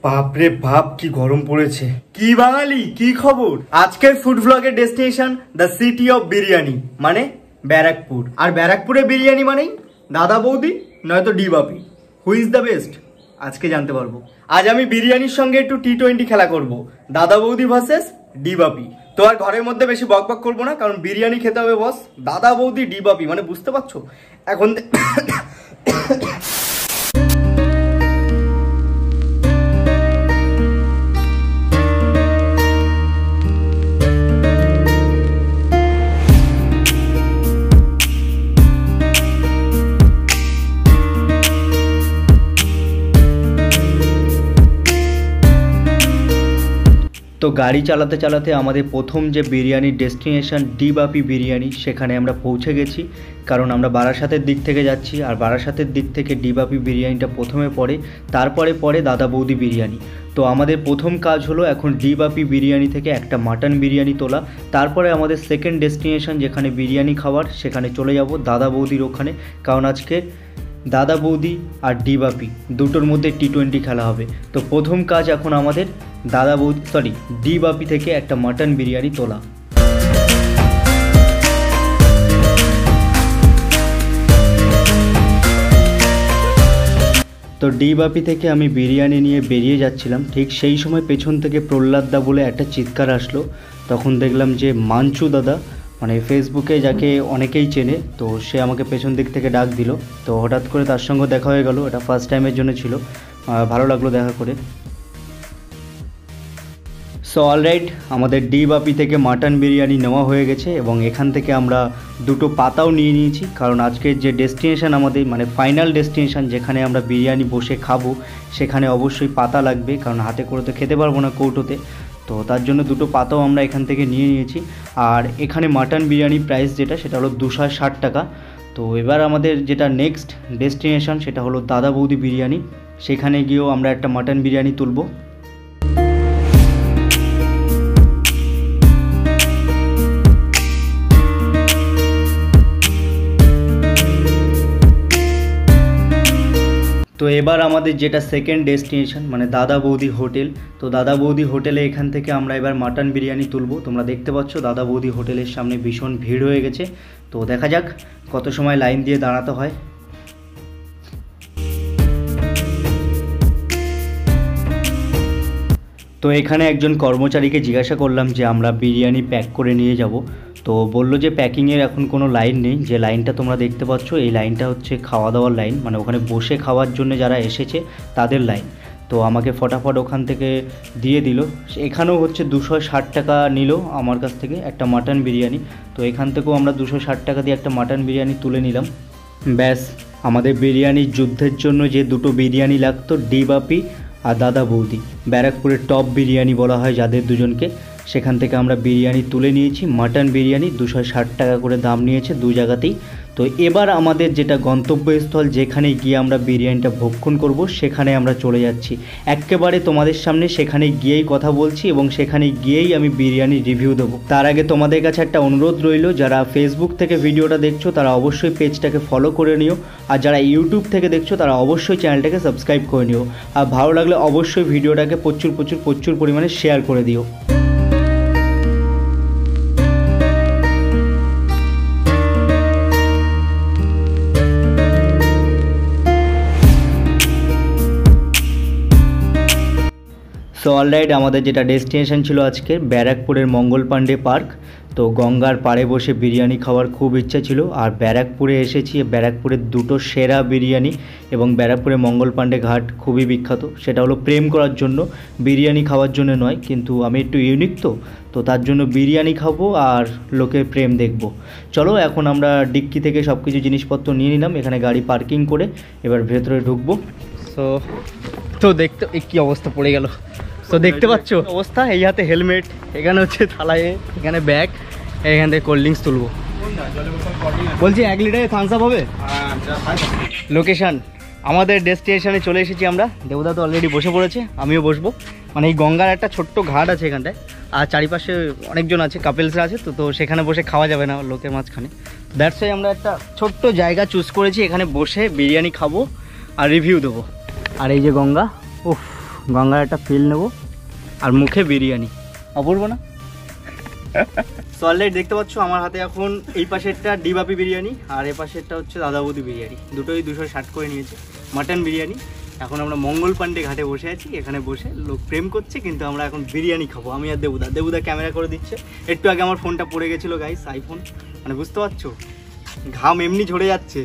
বাপরে বাপ কি গরম পড়েছে। কি বাঙালি কি খবর? আজকের ফুড ব্লগের destination the city of biryani, মানে ব্যারাকপুর। আর ব্যারাকপুরে বিরিয়ানি মানেই দাদা বৌদি নয়তো D Bapi. Who is the best আজকে জানতে পারবো। আজ আমি বিরিয়ানির সঙ্গে একটু T20 খেলা করব, দাদা বৌদি ভার্সেস ডি বাপি। তো আর ঘরের মধ্যে বেশি বকবক করবো না, কারণ বিরিয়ানি খেতে হবে বস। দাদা বৌদি ডি বাপি মানে বুঝতে পারছো এখন। তো গাড়ি চালাতে চালাতে আমাদের প্রথম যে বিরিয়ানির ডেস্টিনেশন ডি বাপি বিরিয়ানি, সেখানে আমরা পৌঁছে গেছি। কারণ আমরা বারাসাতের দিক থেকে যাচ্ছি, আর বারাসাতের দিক থেকে ডি বাপি বিরিয়ানিটা প্রথমে পড়ে, তারপরে পড়ে দাদা বৌদি বিরিয়ানি। তো আমাদের প্রথম কাজ হলো এখন ডি বাপি বিরিয়ানি থেকে একটা মাটন বিরিয়ানি তোলা। তারপরে আমাদের সেকেন্ড ডেস্টিনেশন যেখানে বিরিয়ানি খাওয়ার, সেখানে চলে যাব দাদা বৌদির ওখানে। কারণ আজকে দাদা বৌদি আর ডি বাপি দুটোর মধ্যে T20 খেলা হবে। তো প্রথম কাজ এখন আমাদের ডি বাপি থেকে একটা মাটন বিরিয়ানি তোলা। তো ডি বাপি থেকে আমি বিরিয়ানি নিয়ে বেরিয়ে যাচ্ছিলাম, ঠিক সেই সময় পেছন থেকে প্রহ্লাদ দা বলে একটা চিৎকার আসলো। তখন দেখলাম যে মাঞ্চু দাদা, মানে ফেসবুকে যাকে অনেকেই চেনে, তো সে আমাকে পেছন দিক থেকে ডাক দিল। তো হঠাৎ করে তার সঙ্গে দেখা হয়ে গেল, এটা ফার্স্ট টাইমের জন্য ছিল, ভালো লাগলো দেখা করে। সো অলরাইট, আমাদের ডি বাপি থেকে মাটন বিরিয়ানি নেওয়া হয়ে গেছে এবং এখান থেকে আমরা দুটো পাতাও নিয়ে নিয়েছি। কারণ আজকের যে ডেস্টিনেশন আমাদের, মানে ফাইনাল ডেস্টিনেশন যেখানে আমরা বিরিয়ানি বসে খাবো, সেখানে অবশ্যই পাতা লাগবে, কারণ হাতে করে তো খেতে পারবো না কৌটোতে। তো তার জন্য দুটো পাতাও আমরা এখান থেকে নিয়ে নিয়েছি। আর এখানে মাটন বিরিয়ানি প্রাইস যেটা, সেটা হলো 260 টাকা। তো এবার আমাদের যেটা নেক্সট ডেস্টিনেশন, সেটা হলো দাদা বৌদি বিরিয়ানি। সেখানে গিয়েও আমরা একটা মাটন বিরিয়ানি তুলব। তো এবার আমাদের যেটা সেকেন্ড ডেস্টিনেশন, মানে দাদা বৌদি হোটেল। তো দাদা বৌদি হোটেলে এখান থেকে আমরা এবার মাটন বিরিয়ানি তুলবো। তোমরা দেখতে পাচ্ছ দাদা বৌদি হোটেলের সামনে ভীষণ ভিড় হয়ে গেছে। তো দেখা যাক কত সময় লাইন দিয়ে দাঁড়াতে হয়। তো এখানে একজন কর্মচারীকে জিজ্ঞাসা করলাম যে আমরা বিরিয়ানি প্যাক করে নিয়ে যাব। তো বললো যে প্যাকিংয়ের এখন কোনো লাইন নেই, যে লাইনটা তোমরা দেখতে পাচ্ছ এই লাইনটা হচ্ছে খাওয়া দাওয়ার লাইন, মানে ওখানে বসে খাওয়ার জন্য যারা এসেছে তাদের লাইন। তো আমাকে ফটাফট ওখান থেকে দিয়ে দিল। এখানেও হচ্ছে 260 টাকা নিল আমার কাছ থেকে একটা মাটন বিরিয়ানি। তো এখান থেকেও আমরা 260 টাকা দিয়ে একটা মাটন বিরিয়ানি তুলে নিলাম। ব্যাস, আমাদের বিরিয়ানির যুদ্ধের জন্য যে দুটো বিরিয়ানি লাগতো, ডি বাপি আর দাদা বৌদি, ব্যারাকপুরের টপ বিরিয়ানি বলা হয় যাদের দুজনকে, সেখান থেকে আমরা বিরিয়ানি তুলে নিয়েছি। মাটন বিরিয়ানি 260 টাকা করে দাম নিয়েছে দু জায়গাতেই। তো এবার আমাদের যেটা গন্তব্যস্থল, যেখানে গিয়ে আমরা বিরিয়ানিটা ভক্ষণ করব, সেখানে আমরা চলে যাচ্ছি। একেবারে তোমাদের সামনে সেখানে গিয়েই কথা বলছি এবং সেখানে গিয়েই আমি বিরিয়ানির রিভিউ দেবো। তার আগে তোমাদের কাছে একটা অনুরোধ রইল, যারা ফেসবুক থেকে ভিডিওটা দেখছো তারা অবশ্যই পেজটাকে ফলো করে নিও, আর যারা ইউটিউব থেকে দেখছো তারা অবশ্যই চ্যানেলটাকে সাবস্ক্রাইব করে নিও। আর ভালো লাগলে অবশ্যই ভিডিওটাকে প্রচুর পরিমাণে শেয়ার করে দিও। সো অলরাইট, আমাদের যেটা ডেস্টিনেশন ছিল আজকে ব্যারাকপুরের মঙ্গল পাণ্ডে পার্ক। তো গঙ্গার পাড়ে বসে বিরিয়ানি খাওয়ার খুব ইচ্ছা ছিল, আর ব্যারাকপুরে এসেছি। ব্যারাকপুরের দুটো সেরা বিরিয়ানি, এবং ব্যারাকপুরে মঙ্গল পাণ্ডে ঘাট খুবই বিখ্যাত। সেটা হলো প্রেম করার জন্য, বিরিয়ানি খাওয়ার জন্য নয়। কিন্তু আমি একটু ইউনিক, তো তার জন্য বিরিয়ানি খাবো আর লোকের প্রেম দেখব। চলো এখন আমরা ডিক্কি থেকে সব কিছু জিনিসপত্র নিয়ে নিলাম, এখানে গাড়ি পার্কিং করে এবার ভেতরে ঢুকবো। তো দেখতে কী অবস্থা পড়ে গেল। তো দেখতে পাচ্ছ অবস্থা, এই হাতে হেলমেট, এখানে হচ্ছে থালায়, এখানে ব্যাগ, এখান থেকে কোল্ড ড্রিঙ্কস তুলবো। বলছি 1 লিটারে থামস আপ হবে? লোকেশান আমাদের ডেস্টিনেশনে চলে এসেছি আমরা। দেবদা তো অলরেডি বসে পড়েছে, আমিও বসবো। মানে এই গঙ্গার একটা ছোট্ট ঘাট আছে এখানটায়, আর চারিপাশে অনেকজন আছে, কাপেলসরা আছে। তো সেখানে বসে খাওয়া যাবে না লোকের মাঝখানে। দ্যাটস ওয়াই আমরা একটা ছোট্ট জায়গা চুজ করেছি, এখানে বসে বিরিয়ানি খাবো আর রিভিউ দেবো। আর এই যে গঙ্গা, উফ গঙ্গার একটা ফিল নেবো আর মুখে বিরিয়ানি, অপূর্ব না? তো অলরেডি দেখতে পাচ্ছ আমার হাতে এখন এই পাশেরটা ডিবাপি বিরিয়ানি আর এই পাশেরটা হচ্ছে দাদা বৌদি বিরিয়ানি, দুটোই 260 করে নিয়েছে মাটন বিরিয়ানি। এখন আমরা মঙ্গল পান্ডে ঘাটে বসে আছি, এখানে বসে লোক প্রেম করছে কিন্তু আমরা এখন বিরিয়ানি খাবো। আমি আর দেবুদা ক্যামেরা করে দিচ্ছে। একটু আগে আমার ফোনটা পড়ে গেছিলো গাইস, আইফোন, মানে বুঝতে পারছো ঘাম এমনি ঝরে যাচ্ছে।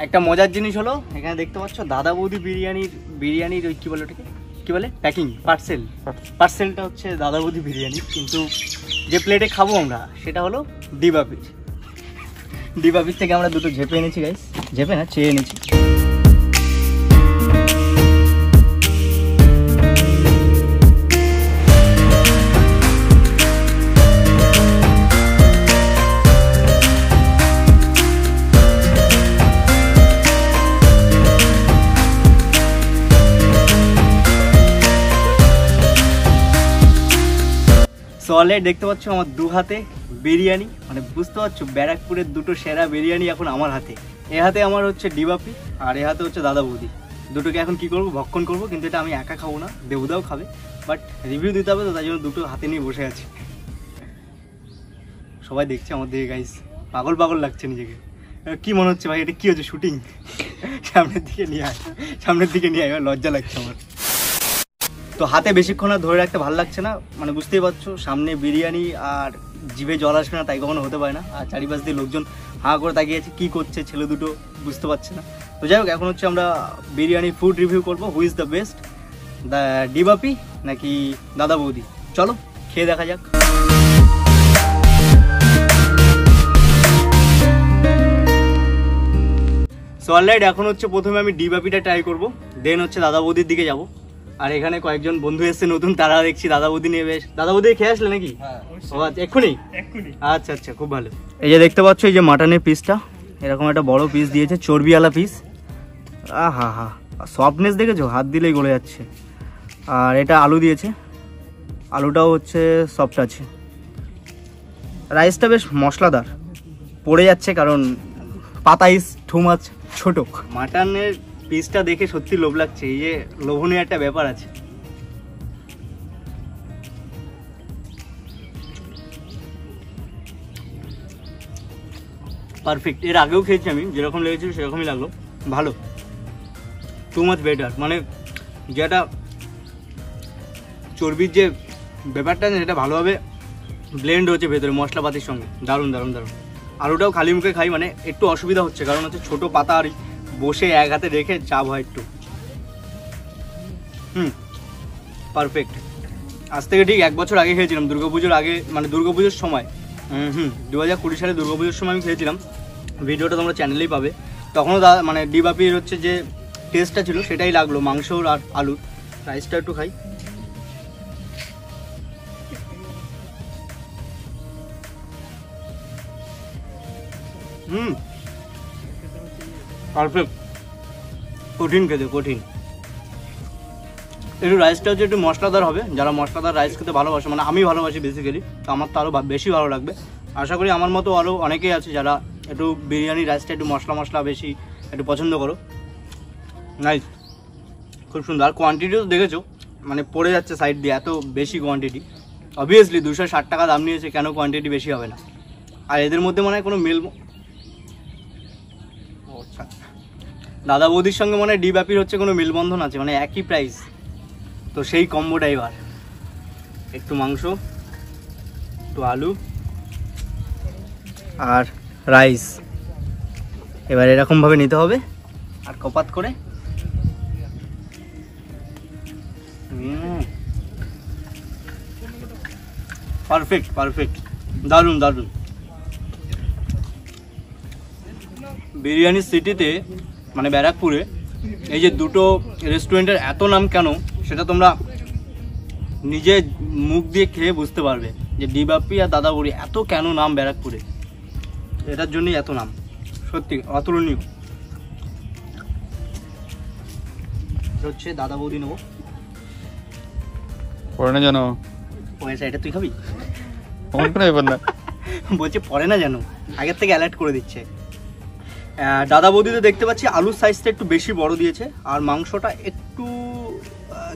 একটা মজার জিনিস হলো এখানে দেখতে পাচ্ছ দাদা বৌদি বিরিয়ানির ওই কী বলে ওটাকে, কী বলে, প্যাকিং, পার্সেলটা হচ্ছে দাদা বৌদি বিরিয়ানি, কিন্তু যে প্লেটে খাবো আমরা সেটা হলো ডিবাপির থেকে আমরা দুটো ঝেপে এনেছি গাইস, ঝেপে না চেয়ে এনেছি। অলরেডি দেখতে পাচ্ছ আমার দু হাতে বিরিয়ানি, মানে বুঝতে পারছো ব্যারাকপুরের দুটো সেরা বিরিয়ানি এখন আমার হাতে। এ হাতে আমার হচ্ছে ডিবাপি আর এ হাতে হচ্ছে দাদা বৌদি। দুটোকে এখন কি করব, ভক্ষণ করব, কিন্তু এটা আমি একা খাবো না, দেবুদাও খাবে, বাট রিভিউ দিতে হবে তো তাই জন্য দুটো হাতে নিয়ে বসে আছি। সবাই দেখছে আমার দিকে গাইস, পাগল লাগছে নিজেকে। কি মনে হচ্ছে ভাই এটা কি হচ্ছে, শুটিং? সামনের দিকে নিয়ে আয়, লজ্জা লাগছে আমার। তো হাতে বেশিক্ষণ আর ধরে রাখতে ভালো লাগছে না, মানে বুঝতেই পারছো সামনে বিরিয়ানি আর জিভে জল আসবে না তাই কখনো হতে পারে না। আর চারিপাশ দিয়ে লোকজন হাঁ করে তাকিয়ে আছে, কী করছে ছেলে দুটো বুঝতে পারছে না। তো যাই হোক এখন হচ্ছে আমরা বিরিয়ানি ফুড রিভিউ করবো, who is the best, the ডিবাপি নাকি দাদা বৌদি। চলো খেয়ে দেখা যাক। সো অলরাইট এখন হচ্ছে প্রথমে আমি ডিবাপিটা ট্রাই করবো, দেন হচ্ছে দাদা বৌদির দিকে যাবো। আর এখানে কয়েকজন বন্ধু এসছে নতুন, তারা দেখছি দাদা বৌদি নিয়ে বেশ। দাদা বৌদি খেয়ে আসলে নাকি? এক্ষুনি? আচ্ছা খুব ভালো। এই যে দেখতে পাচ্ছ এই যে মাটনের পিসটা, এরকম একটা বড় পিস দিয়েছে, চর্বিওয়ালা পিস। হা সফটনেস দেখেছো, হাত দিলেই গলে যাচ্ছে। আর এটা আলু দিয়েছে, আলুটাও হচ্ছে সফট আছে। রাইসটা বেশ মশলাদার, পড়ে যাচ্ছে কারণ পাতা ইজ টু মাচ ছোট। মাটনের পিসটা দেখে সত্যি লোভ লাগছে, এই যে লোভনীয় একটা ব্যাপার আছে। পারফেক্ট, এর আগেও খেয়েছি আমি, যেরকম লেগেছিল সেরকমই লাগলো, ভালো, টু মাচ বেটার। মানে যেটা চর্বির যে ব্যাপারটা আছে সেটা ভালোভাবে ব্লেন্ড হচ্ছে ভেতরে মশলাপাতির সঙ্গে, দারুণ। আলুটাও খালি মুখে খাই, মানে একটু অসুবিধা হচ্ছে কারণ হচ্ছে ছোটো পাতা আর বসে এক হাতে রেখে চাপ হয় একটু। পারফেক্ট। আজ থেকে ঠিক 1 বছর আগে খেয়েছিলাম, দুর্গাপুজোর আগে, মানে দুর্গাপুজোর সময়, 2020 সালে দুর্গাপুজোর সময় আমি খেয়েছিলাম। ভিডিওটা তোমরা চ্যানেলেই পাবে। তখনও মানে ডিবাপির হচ্ছে যে টেস্টটা ছিল সেটাই লাগলো, মাংসর আর আলুর। রাইসটা একটু খাই। পারফেক্ট, কঠিন খেতে, কঠিন। একটু রাইসটা হচ্ছে একটু মশলাদার হবে, যারা মশলাদার রাইস খেতে ভালোবাসে, মানে আমি ভালোবাসি বেসিক্যালি, তো আমার তো আরও বেশি ভালো লাগবে। আশা করি আমার মতো আরও অনেকেই আছে যারা একটু বিরিয়ানি রাইসটা একটু মশলা বেশি একটু পছন্দ করো। নাইস, খুব সুন্দর। আর কোয়ান্টিটিও তো দেখেছো, মানে পড়ে যাচ্ছে সাইড দিয়ে, এত বেশি কোয়ান্টিটি। অবভিয়াসলি 260 টাকা দাম নিয়েছে, কেন কোয়ান্টিটি বেশি হবে না? আর এদের মধ্যে মনে হয় কোনো মিল, দাদা বৌদির সঙ্গে মনে হয় ডিবাপির হচ্ছে কোনো মেলবন্ধন আছে, মানে একই প্রাইস, তো সেই কম্বোটা এবার একটু মাংস, একটু আলু আর রাইস, এবার এরকমভাবে নিতে হবে আর কপাত করে। পারফেক্ট, দারুণ। বিরিয়ানি সিটিতে, মানে ব্যারাকপুরে এই যে দুটো রেস্টুরেন্টের এত নাম কেন সেটা তোমরা নিজে মুখ দিয়ে খেয়ে বুঝতে পারবে, যে ডিবাপি আর দাদা বৌদি এত কেন নাম ব্যারাকপুরে, এটার জন্যই এত নাম, সত্যি অতুলনীয়। হচ্ছে দাদা বৌদি নেবো, পরে না জানো পয়সা, এটা তুই খাবি? কোনো ব্যাপার না, বলছে পরে না জানো, আগের থেকে অ্যালার্ট করে দিচ্ছে। দাদা বৌদিতে দেখতে পাচ্ছি আলুর সাইজটা একটু বেশি বড় দিয়েছে, আর মাংসটা একটু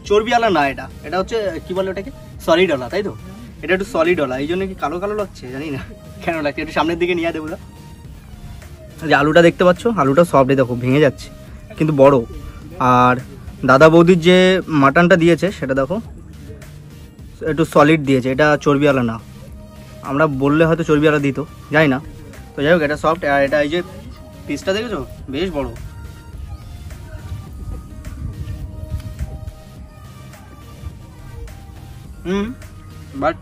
চর্বিওয়ালা না, এটা হচ্ছে কি বলে ওটাকে, সলিড ওলা, তাই তো? এটা একটু সলিড ওলা, এই জন্য কি কালো কালো লাগছে জানি না কেন লাগছে। একটু সামনের দিকে নিয়ে দেবো। যে আলুটা দেখতে পাচ্ছ, আলুটা সফট, দেখো ভেঙে যাচ্ছে কিন্তু বড়। আর দাদা বৌদির যে মাটনটা দিয়েছে সেটা দেখো একটু সলিড দিয়েছে, এটা চর্বিওয়ালা না। আমরা বললে হয়তো চর্বিওয়ালা দিত, জানি না। তো যাই হোক, এটা সফট। আর এটা এই যে পিসটা দেখেছো, বেশ বড়। বাট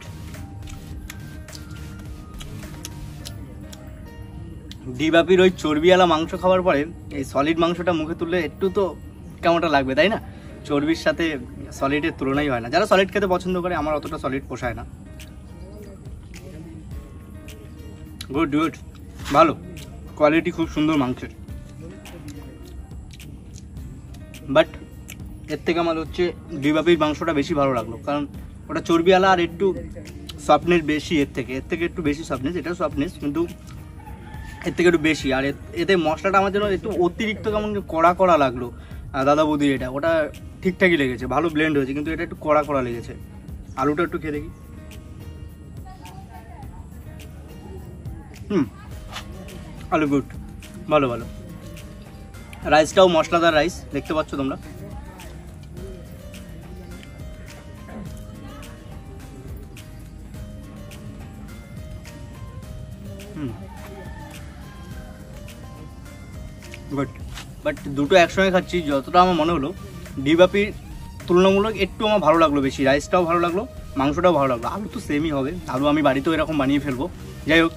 ডিবাপির ওই চর্বিওয়ালা মাংস খাওয়ার পরে এই সলিড মাংসটা মুখে তুললে একটু তো কেমনটা লাগবে, তাই না? চর্বির সাথে সলিডের তুলনাই হয় না। যারা সলিড খেতে পছন্দ করে, আমার অতটা সলিড পোষায় না। গুড গুড, ভালো কোয়ালিটি, খুব সুন্দর মাংসের। বাট এর থেকে আমার হচ্ছে ডিবাপির মাংসটা বেশি ভালো লাগলো, কারণ ওটা চর্বিওয়ালা আর একটু সফটনেস বেশি। এর থেকে একটু বেশি সফটনেস, এটাও সফটনেস কিন্তু এর থেকে একটু বেশি। আর এতে মশলাটা আমার জন্য একটু অতিরিক্ত কেমন কড়া কড়া লাগলো। দাদা বৌদির ওটা ঠিকঠাকই লেগেছে, ভালো ব্লেন্ড হয়েছে, কিন্তু এটা একটু কড়া কড়া লেগেছে। আলুটা একটু খেয়ে দেখি। আলু গুড, ভালো ভালো। রাইসটাও মশলাদার রাইস, দেখতে পাচ্ছ তোমরা। গুড। বাট দুটো একসঙ্গে খাচ্ছি, যতটা আমার মনে হলো ডিবাপির তুলনামূলক একটু আমার ভালো লাগলো বেশি। রাইসটাও ভালো লাগলো, মাংসটাও ভালো লাগলো। আলু তো সেমই হবে, আলু আমি বাড়িতেও এরকম বানিয়ে ফেলবো। যাই হোক,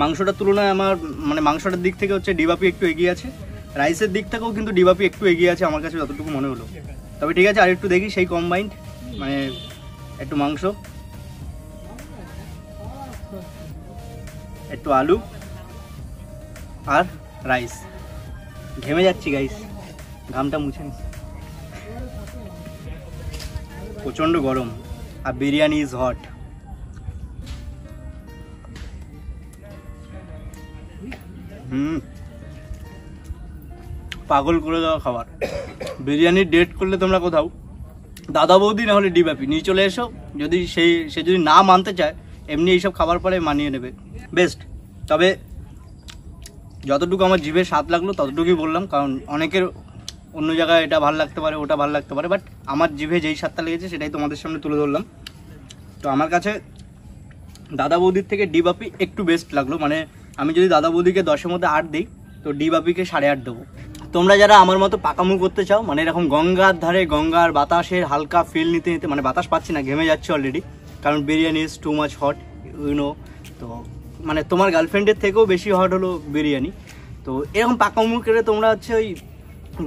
মাংসটার তুলনায় আমার মানে মাংসটার দিক থেকে হচ্ছে ডিবাপি একটু এগিয়ে আছে। রাইসের দিক থেকেও কিন্তু ডিবাপি একটু এগিয়ে আছে আমার কাছে যতটুকু মনে হলো। তবে ঠিক আছে, আর একটু দেখি সেই কম্বাইন্ড, মানে একটু মাংস, একটু আলু আর রাইস। ঘেমে যাচ্ছি গাইস, ঘামটা মুছে নি, প্রচন্ড গরম। আর বিরিয়ানি ইজ হট। পাগল করে দেওয়া খাবার। বিরিয়ানির ডেট করলে তোমরা কোথাও দাদা বৌদি না হলে ডিবাপি নিয়ে চলে এসো। যদি সে যদি না মানতে চায়, এমনি এইসব খাবার পরে মানিয়ে নেবে, বেস্ট। তবে যতটুকু আমার জিভে স্বাদ লাগলো ততটুকুই বললাম, কারণ অনেকের অন্য জায়গায় এটা ভালো লাগতে পারে, ওটা ভালো লাগতে পারে, বাট আমার জিভে যেই স্বাদটা লেগেছে সেটাই তোমাদের সামনে তুলে ধরলাম। তো আমার কাছে দাদা বৌদির থেকে ডিবাপি একটু বেস্ট লাগলো। মানে আমি যদি দাদা বৌদিকে 10-এর মধ্যে 8 দিই, তো ডিবাপিকে 8.5 দেবো। তোমরা যারা আমার মতো পাকামু করতে চাও, মানে এরকম গঙ্গার ধারে গঙ্গার বাতাসের হালকা ফিল নিতে নিতে, মানে বাতাস পাচ্ছি না, ঘেমে যাচ্ছে অলরেডি, কারণ biryani is too much hot, you know. তো মানে তোমার গার্লফ্রেন্ডের থেকেও বেশি হট হলো বিরিয়ানি। তো এরকম পাকামু করে তোমরা হচ্ছে ওই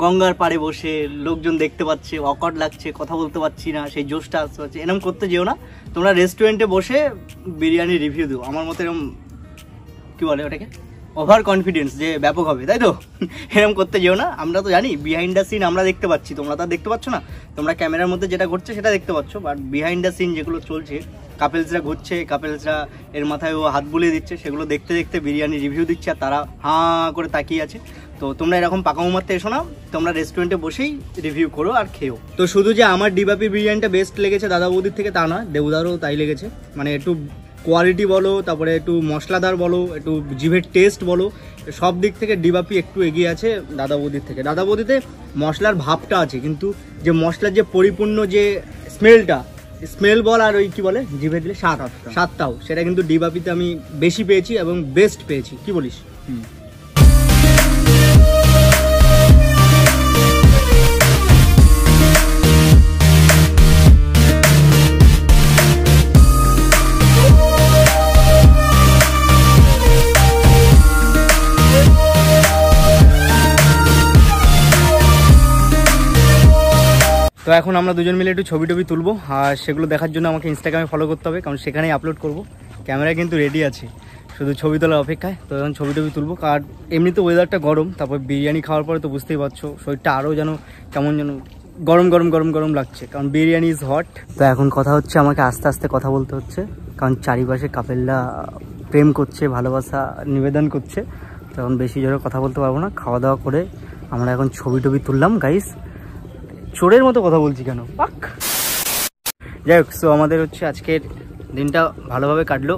গঙ্গার পাড়ে বসে লোকজন দেখতে পাচ্ছে, অকওয়ার্ড লাগছে, কথা বলতে পারছি না, সেই জোশটা আসতে পারছে, এরকম করতে যেও না। তোমরা রেস্টুরেন্টে বসে বিরিয়ানি রিভিউ দিও আমার মতো। এরকম কী বলে ওটাকে, ওভার কনফিডেন্স যে ব্যাপক হবে, তাই তো? এরকম করতে যেও না। আমরা তো জানি বিহাইন্ড দ্য সিন আমরা দেখতে পাচ্ছি, তোমরা তো দেখতে পাচ্ছ না। তোমরা ক্যামেরার মধ্যে যেটা ঘটছে সেটা দেখতে পাচ্ছ, বাট বিহাইন্ড দ্য সিন যেগুলো চলছে, কাপেলসরা ঘুরছে, কাপেলসরা এর মাথায় ও হাত বুলিয়ে দিচ্ছে, সেগুলো দেখতে দেখতে বিরিয়ানি রিভিউ দিচ্ছে, আর তারা হাঁ করে তাকিয়ে আছে। তো তোমরা এরকম পাকামো মারতে এসো না, তোমরা রেস্টুরেন্টে বসেই রিভিউ করো আর খেও। তো শুধু যে আমার ডিবাপি বিরিয়ানিটা বেস্ট লেগেছে দাদা বৌদির থেকে তা নয়, দেবুদারও তাই লেগেছে। মানে একটু কোয়ালিটি বলো, তারপরে একটু মশলাদার বলো, একটু জিভের টেস্ট বলো, সব দিক থেকে ডিবাপি একটু এগিয়ে আছে দাদা বৌদির থেকে। দাদা বৌদিতে মশলার ভাবটা আছে, কিন্তু যে মশলার যে পরিপূর্ণ যে স্মেল বল আর ওই কি বলে জিভে দিলে স্বাদটাও, সেটা কিন্তু ডিবাপিতে আমি বেশি পেয়েছি এবং বেস্ট পেয়েছি। কি বলিস? তো এখন আমরা দুজন মিলে একটু ছবি টবি তুলবো, আর সেগুলো দেখার জন্য আমাকে ইনস্টাগ্রামে ফলো করতে হবে, কারণ সেখানেই আপলোড করব। ক্যামেরা কিন্তু রেডি আছে, শুধু ছবি তোলার অপেক্ষায়। তো এখন ছবি টবি তুলবো, কারণ এমনিতে ওয়েদারটা গরম, তারপর বিরিয়ানি খাওয়ার পরে তো বুঝতেই পারছো শরীরটা আরও যেন কেমন যেন গরম গরম গরম গরম লাগছে, কারণ বিরিয়ানি ইজ হট। তো এখন কথা হচ্ছে আমাকে আস্তে আস্তে কথা বলতে হচ্ছে, কারণ চারিপাশে কাপেলরা প্রেম করছে, ভালোবাসা নিবেদন করছে। তখন বেশি জোরে কথা বলতে পারবো না। খাওয়া দাওয়া করে আমরা এখন ছবি টবি তুললাম গাইস। চোরের মতো কথা বলছি কেন পাক। যাই হোক, সো আমাদের হচ্ছে আজকের দিনটা ভালোভাবে কাটলো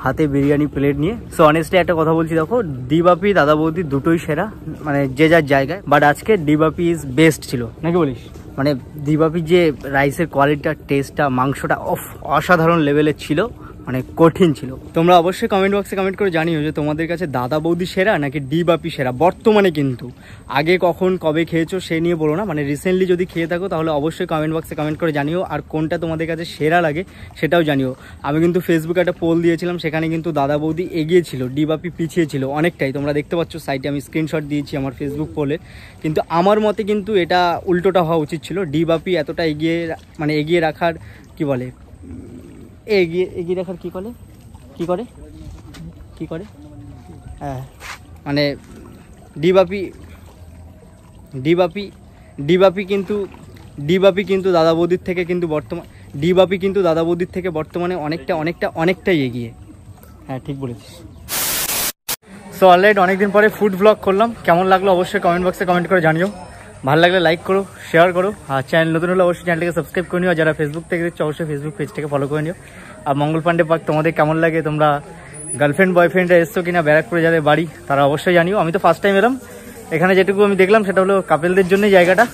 হাতে বিরিয়ানি প্লেট নিয়ে। সো অনেস্টলি একটা কথা বলছি, দেখো ডিবাপি দাদা বৌদি দুটোই সেরা, মানে যে যার জায়গায়। বাট আজকে ডিবাপি ইজ বেস্ট ছিল, নাকি বলিস? মানে ডিবাপির যে রাইসের কোয়ালিটিটা, টেস্টটা, মাংসটা অসাধারণ লেভেলের ছিল, মানে কঠিন ছিল। তোমরা অবশ্যই কমেন্ট বক্সে কমেন্ট করে জানিও যে তোমাদের কাছে দাদা বৌদি সেরা নাকি ডিবাপি সেরা বর্তমানে। কিন্তু আগে কখন কবে খেয়েছো সে নিয়ে বলো না, মানে রিসেন্টলি যদি খেয়ে থাকো তাহলে অবশ্যই কমেন্ট বক্সে কমেন্ট করে জানিও। আর কোনটা তোমাদের কাছে সেরা লাগে সেটাও জানিও। আমি কিন্তু ফেসবুকে একটা পোল দিয়েছিলাম, সেখানে কিন্তু দাদা বৌদি এগিয়ে ছিল, ডিবাপি পিছিয়ে ছিল অনেকটাই। তোমরা দেখতে পাচ্ছ সাইটে আমি স্ক্রিনশট দিয়েছি আমার ফেসবুক পোলে। কিন্তু আমার মতে কিন্তু এটা উল্টোটা হওয়া উচিত ছিল। ডিবাপি এতটা এগিয়ে, মানে এগিয়ে রাখার কি বলে, এগিয়ে রাখার কি করে হ্যাঁ, মানে ডিবাপি কিন্তু দাদা বৌদির থেকে কিন্তু বর্তমানে অনেকটাই এগিয়ে। হ্যাঁ ঠিক বলেছিস। সো অলরাইট অনেকদিন পরে ফুড ব্লগ করলাম, কেমন লাগলো অবশ্যই কমেন্ট বক্সে কমেন্ট করে জানিও। ভালো লাগলে লাইক করো, শেয়ার করো, আর চ্যানেল নতুন হলে অবশ্যই চ্যানেলটাকে সাবস্ক্রাইব করে নিও। আর যারা ফেসবুক থেকে দেখছো অবশ্যই ফেসবুক পেজটাকে ফলো করে নিও। আর মঙ্গল পান্ডে পার্ক তোমাদের কেমন লাগে, তোমরা গার্লফ্রেন্ড বয়ফ্রেন্ডরা এসছো কিনা ব্যারাকপুরে যাদের বাড়ি তারা অবশ্যই জানিও। আমি তো ফার্স্ট টাইম এলাম এখানে, যেটুকু আমি দেখলাম সেটা হলো কাপেলদের জন্যই জায়গাটা,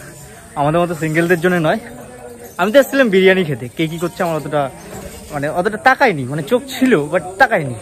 আমাদের মতো সিঙ্গেলদের জন্য নয়। আমি তো এসেছিলাম বিরিয়ানি খেতে, কে কী করছে আমার অতটা তাকায়নি, মানে চোখ ছিল বাট তাকায়নি।